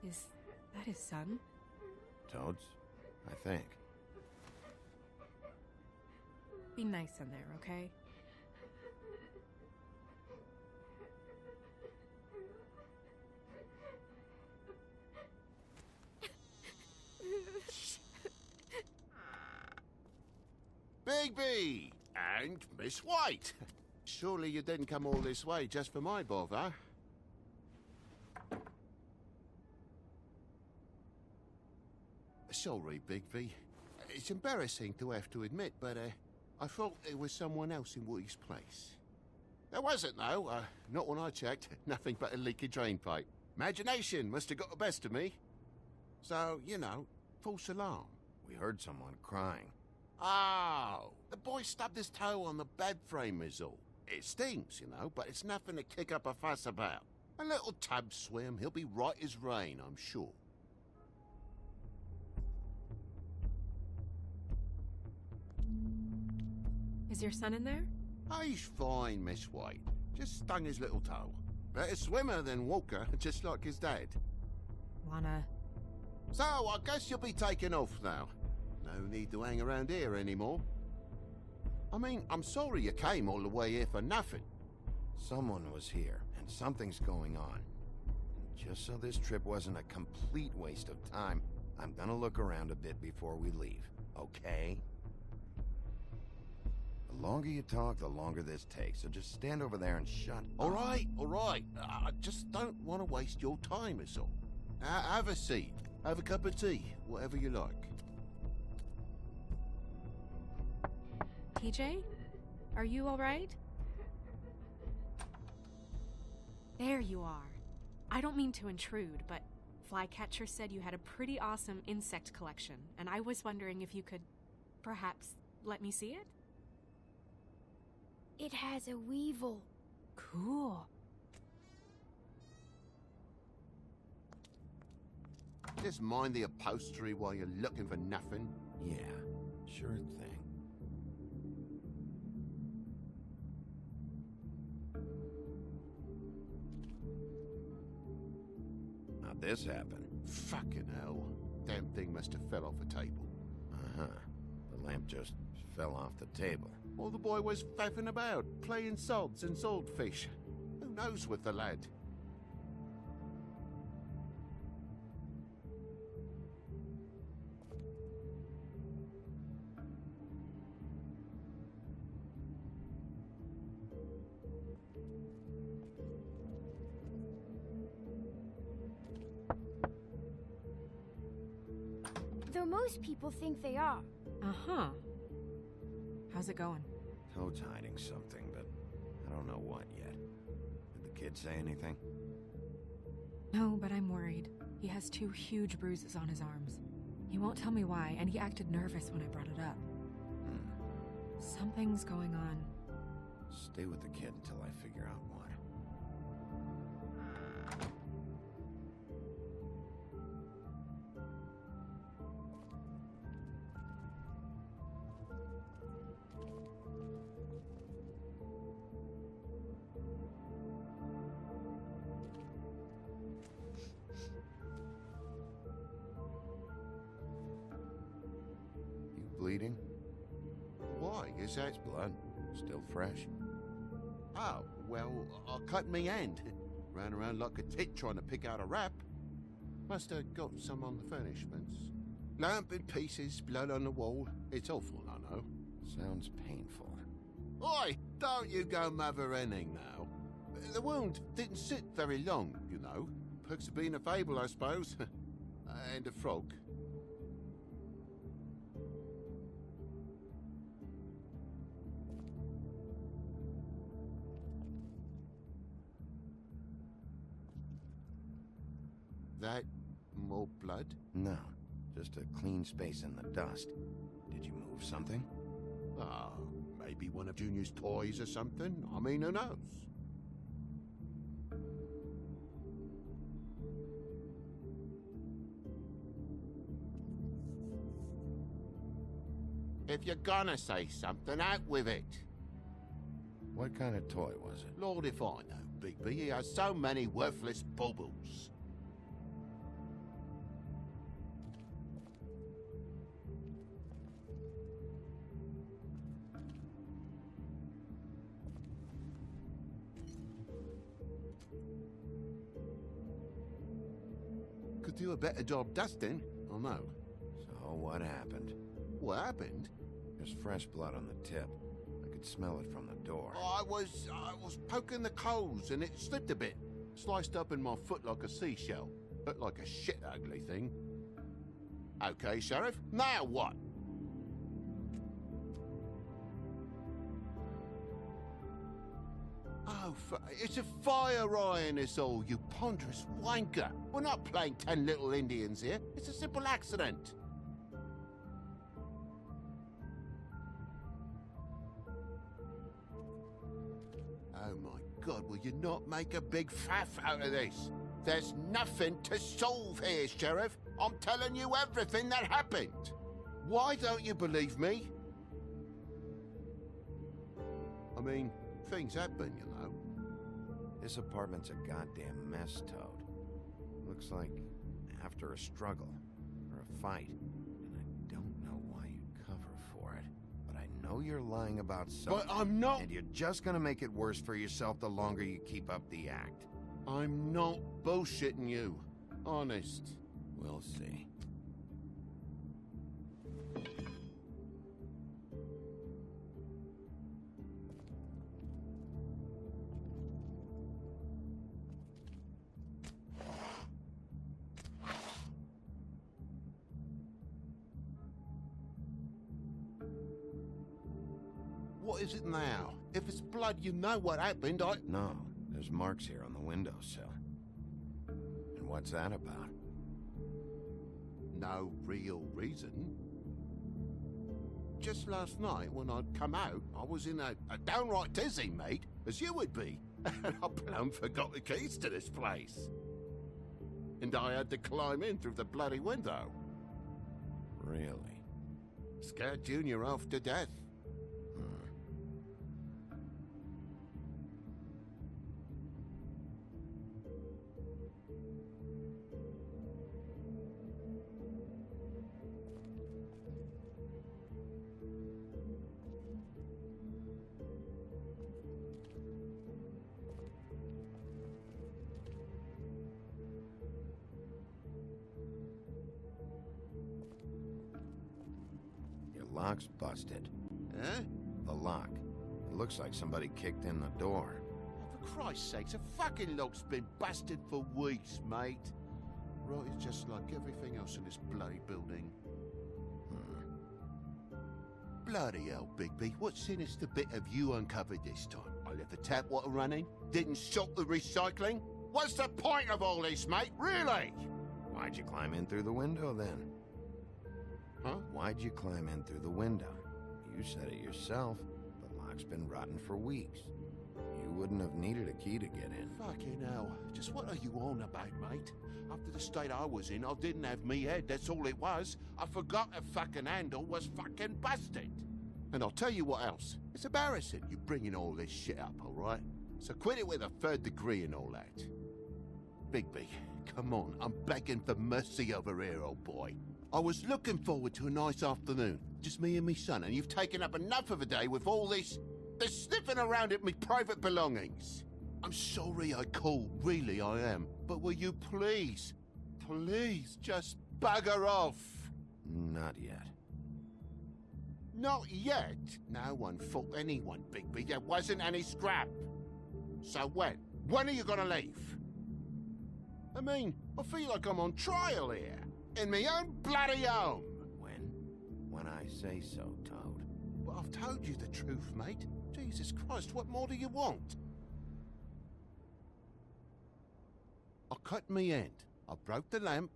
Is that his son? Toads? I think. Be nice in there, okay? Bigby! And Miss White! Surely you didn't come all this way just for my bother? Sorry, Bigby. It's embarrassing to have to admit, but I thought there was someone else in Woody's place. There wasn't, though. Not when I checked. Nothing but a leaky drain pipe. Imagination must have got the best of me. So, you know, false alarm. We heard someone crying. Oh, the boy stubbed his toe on the bed frame is all. It stings, you know, but it's nothing to kick up a fuss about. A little tub swim, he'll be right as rain, I'm sure. Is your son in there? Oh, he's fine, Miss White. Just stung his little toe. Better swimmer than walker, just like his dad. Wanna... So, I guess you'll be taking off now. No need to hang around here anymore. I mean, I'm sorry you came all the way here for nothing. Someone was here, and something's going on. Just so this trip wasn't a complete waste of time, I'm gonna look around a bit before we leave, okay? The longer you talk, the longer this takes, so just stand over there and shut up. All right. I just don't want to waste your time, is all. Have a seat. Have a cup of tea, whatever you like. TJ? Are you alright? There you are. I don't mean to intrude, but Flycatcher said you had a pretty awesome insect collection, and I was wondering if you could, perhaps, let me see it? It has a weevil. Cool. Just mind the upholstery while you're looking for nothing. Yeah, sure thing. How'd this happen? Fucking hell. Damn thing must have fell off a table. Uh-huh. The lamp just fell off the table. Or the boy was faffing about, playing sods and swordfish. Who knows with the lad? Though most people think they are. Uh-huh. How's it going? Toad's hiding something, but I don't know what yet. Did the kid say anything? No, but I'm worried. He has 2 huge bruises on his arms. He won't tell me why, and he acted nervous when I brought it up. Something's going on. Stay with the kid until I figure out what. Bleeding? Why? Is that... It's blood. Still fresh. Oh, well, I cut me hand. Ran around like a tit trying to pick out a wrap. Must have got some on the furnishments. Lamp in pieces, blood on the wall. It's awful, I know. Sounds painful. Oi, don't you go mother-henning now. The wound didn't sit very long, you know. Perks of being a fable, I suppose. And a frog. That more blood? No, just a clean space in the dust. Did you move something? Oh, maybe one of Junior's toys or something. I mean, who knows? If you're gonna say something, out with it. What kind of toy was it? Lord if I know, Bigby. He has so many worthless baubles. could do a better job dusting, I know. So what happened? What happened? There's fresh blood on the tip. I could smell it from the door. I was poking the coals and it slipped a bit. Sliced up in my foot like a seashell. Looked like a shit ugly thing. Okay, Sheriff, now what? Oh, it's a fire eye in us all, you ponderous wanker. We're not playing 10 little Indians here. It's a simple accident. Oh my God, will you not make a big faff out of this? There's nothing to solve here, Sheriff. I'm telling you everything that happened. Why don't you believe me? I mean, things happen, you know. This apartment's a goddamn mess, Toad. Looks like after a struggle, or a fight. And I don't know why you'd cover for it, but I know you're lying about something. But I'm not... And you're just gonna make it worse for yourself the longer you keep up the act. I'm not bullshitting you. Honest. We'll see. What is it now? If it's blood, you know what happened. No, there's marks here on the windowsill. And what's that about? No real reason. Just last night, when I'd come out, I was in a downright dizzy, mate, as you would be. And I plumb forgot the keys to this place. And I had to climb in through the bloody window. Really? Scared Junior off to death. Lock's busted. Huh? The lock. It looks like somebody kicked in the door. Oh, for Christ's sakes, a fucking lock's been busted for weeks, mate. Right, it's just like everything else in this bloody building. Bloody hell, Bigby, what sinister bit have you uncovered this time? I left the tap water running, didn't stop the recycling? What's the point of all this, mate, really? Why'd you climb in through the window, then? Huh? Why'd you climb in through the window? You said it yourself. The lock's been rotten for weeks. You wouldn't have needed a key to get in. Fucking hell. Just what are you on about, mate? After the state I was in, I didn't have me head, that's all it was. I forgot the fucking handle was fucking busted. And I'll tell you what else. It's embarrassing you bringing all this shit up, all right? So quit it with a 3rd degree and all that. Bigby, come on, I'm begging for mercy over here, old boy. I was looking forward to a nice afternoon, just me and me son, and you've taken up enough of a day with all this sniffing around at me private belongings. I'm sorry I called, really I am, but will you please just bugger off? Not yet. Not yet? No one fought anyone, Bigby. There wasn't any scrap. So when? When are you gonna leave? I mean, I feel like I'm on trial here. In my own bloody home. When I say so, Toad. Well, I've told you the truth, mate. Jesus Christ, what more do you want? I cut me end. I broke the lamp.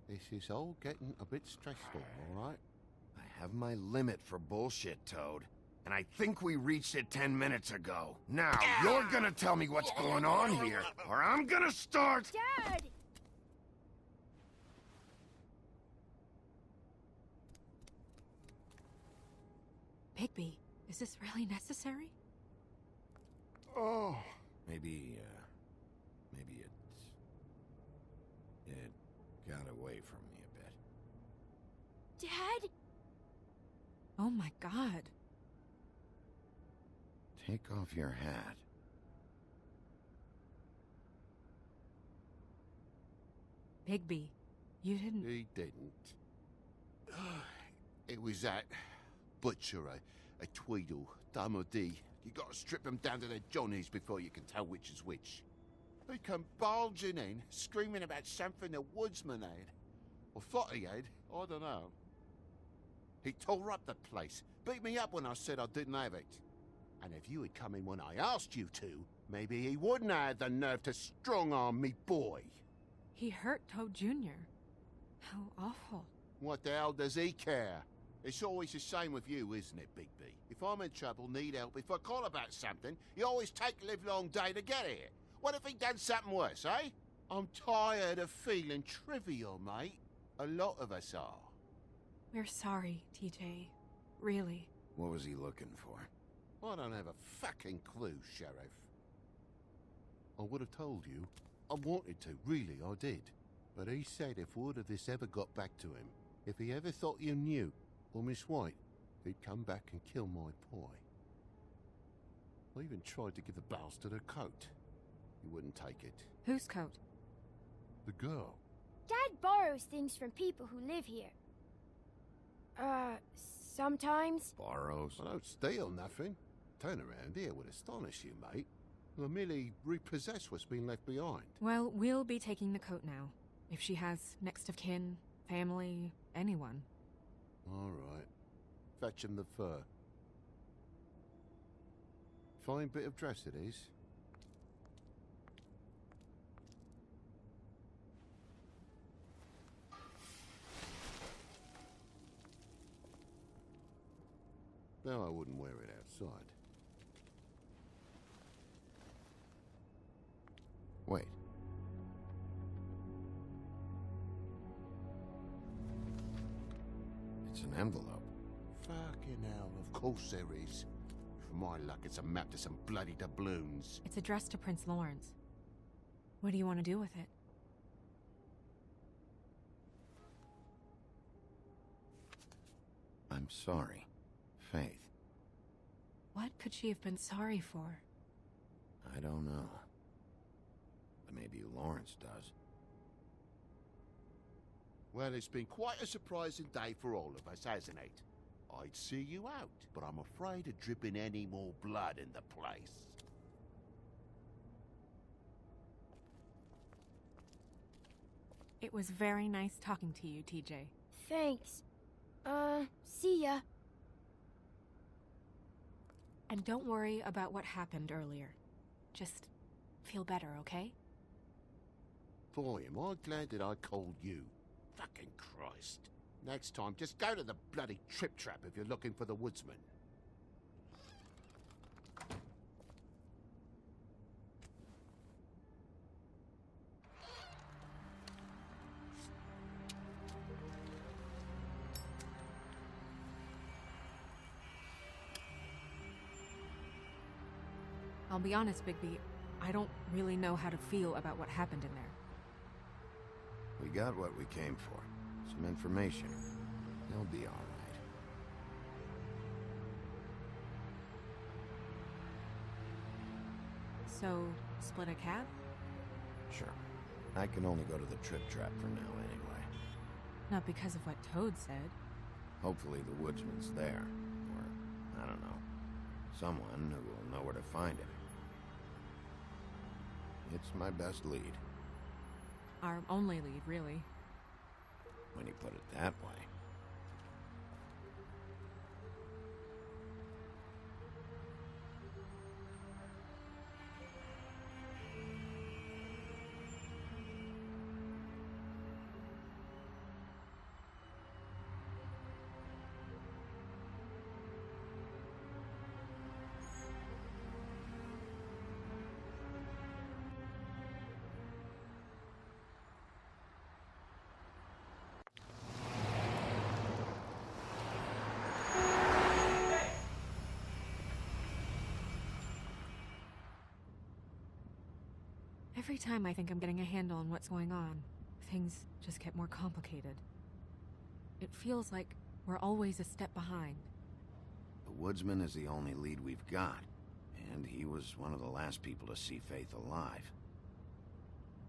This is all getting a bit stressful, all right? I have my limit for bullshit, Toad. And I think we reached it 10 minutes ago. Now, you're gonna tell me what's going on here, or I'm gonna start... Dad! Bigby, is this really necessary? Oh. Maybe it got away from me a bit. Dad? Oh my God. Take off your hat. Bigby, you didn't... He didn't. It was that butcher, a Tweedle, Dumody. You gotta strip them down to their johnnies before you can tell which is which. He come bulging in, screaming about something the woodsman had. Or thought he had, I don't know. He tore up the place, beat me up when I said I didn't have it. And if you had come in when I asked you to, maybe he wouldn't have had the nerve to strong-arm me boy. He hurt Toad Jr. How awful. What the hell does he care? It's always the same with you, isn't it, Bigby? If I'm in trouble, need help, if I call about something, you always take a livelong day to get here. What if he done something worse, eh? I'm tired of feeling trivial, mate. A lot of us are. We're sorry, TJ. Really. What was he looking for? I don't have a fucking clue, Sheriff. I would have told you. I wanted to, really, I did. But he said if word of this ever got back to him, if he ever thought you knew, or Miss White, he'd come back and kill my boy. I even tried to give the bastard a coat. He wouldn't take it. Whose coat? The girl. Dad borrows things from people who live here. Sometimes. Borrows? I don't steal nothing. Turn around here would astonish you, mate. I merely repossess what's been left behind. Well, we'll be taking the coat now. If she has next of kin, family, anyone. All right. Fetch him the fur. Fine bit of dress it is. No, I wouldn't wear it outside. Wait. It's an envelope. Fucking hell, of course there is. For my luck, it's a map to some bloody doubloons. It's addressed to Prince Lawrence. What do you want to do with it? I'm sorry, Faith. What could she have been sorry for? I don't know. But maybe Lawrence does. Well, it's been quite a surprising day for all of us, hasn't it? I'd see you out, but I'm afraid of dripping any more blood in the place. It was very nice talking to you, TJ. Thanks. See ya. And don't worry about what happened earlier. Just feel better, okay? Boy, am I glad that I called you. Fucking Christ. Next time, just go to the bloody Trip Trap if you're looking for the woodsman. I'll be honest, Bigby, I don't really know how to feel about what happened in there. We got what we came for. Some information. He'll be all right. So, split a cab? Sure. I can only go to the Trip Trap for now anyway. Not because of what Toad said. Hopefully the woodsman's there. Or, I don't know. Someone who will know where to find him. It's my best lead. Our only lead, really. When you put it that way. Every time I think I'm getting a handle on what's going on, things just get more complicated. It feels like we're always a step behind. The woodsman is the only lead we've got. And he was one of the last people to see Faith alive.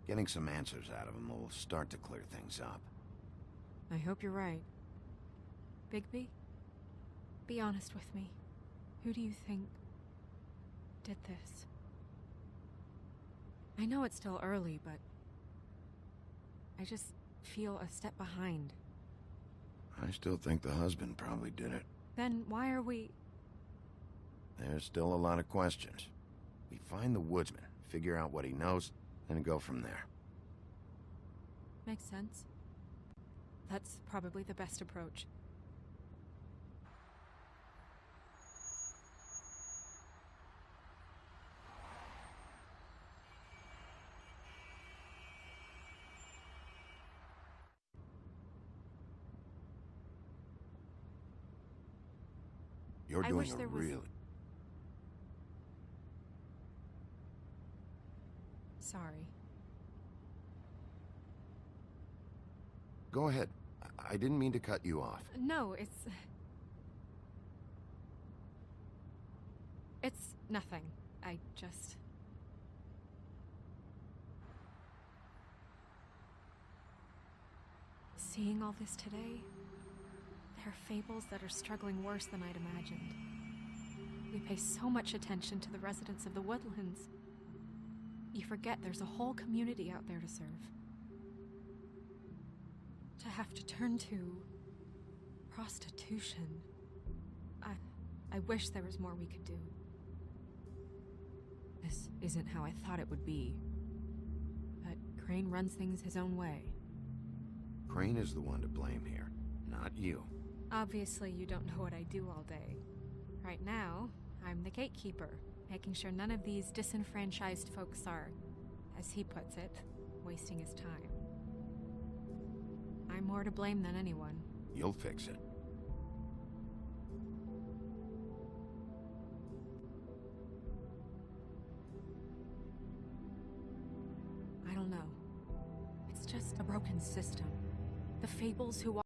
Getting some answers out of him will start to clear things up. I hope you're right. Bigby? Be honest with me. Who do you think did this? I know it's still early, but I just feel a step behind. I still think the husband probably did it. Then why are we... There's still a lot of questions. We find the woodsman, figure out what he knows, and go from there. Makes sense. That's probably the best approach. You're I doing wish a there was- really... Sorry. Go ahead. I didn't mean to cut you off. No, it's... It's nothing. I just... Seeing all this today, there are fables that are struggling worse than I'd imagined. We pay so much attention to the residents of the woodlands. You forget there's a whole community out there to serve. To have to turn to prostitution. I wish there was more we could do. This isn't how I thought it would be. But Crane runs things his own way. Crane is the one to blame here, not you. Obviously, you don't know what I do all day. Right now, I'm the gatekeeper, making sure none of these disenfranchised folks are, as he puts it, wasting his time. I'm more to blame than anyone. You'll fix it. I don't know. It's just a broken system. The fables who